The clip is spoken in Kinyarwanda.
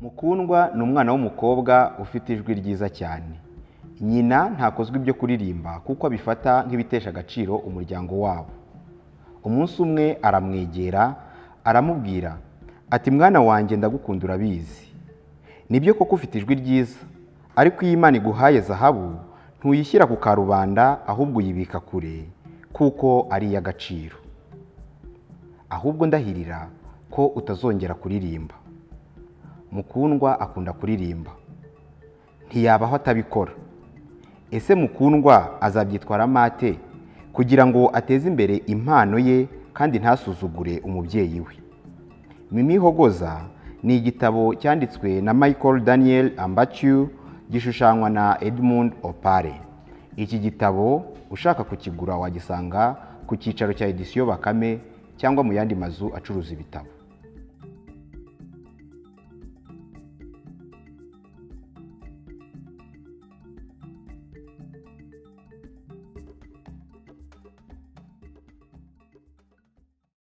Mukundwa ni umwana w'umukobwa ufite ijwi ryiza cyane. Nyina ntakozwe ibyo kuririmba kuko abifata nk'ibitesha agaciro umuryango wabo. Umunsi umwe aramwegera aramubwira ati mwana wanjye ndagukunda urabizi. Nibyo koko ufite ijwi ryiza, ariko iyo Imana iguhaye zahabu ntuyishyira ku karubanda ahubwo uyibika kure kuko ari iy'agaciro. Ahubwo ndahirira ko utazongera kuririmba. Mukundwa akunda kuririmba, ntiyabaho atabikora. Ese Mukundwa azabyitwaramo ate kugira ngo ateze imbere impano ye kandi ntasuzugure umubyeyi we? Mimi Hogoza ni igitabo cyanditswe na Michael Daniel Ambachew, gishushanywa na Edmund Opare. Iki gitabo ushaka kukigura wagisanga ku cyicaro cya Edition Bakame cyangwa mu yandi mazu acuruza ibitabo.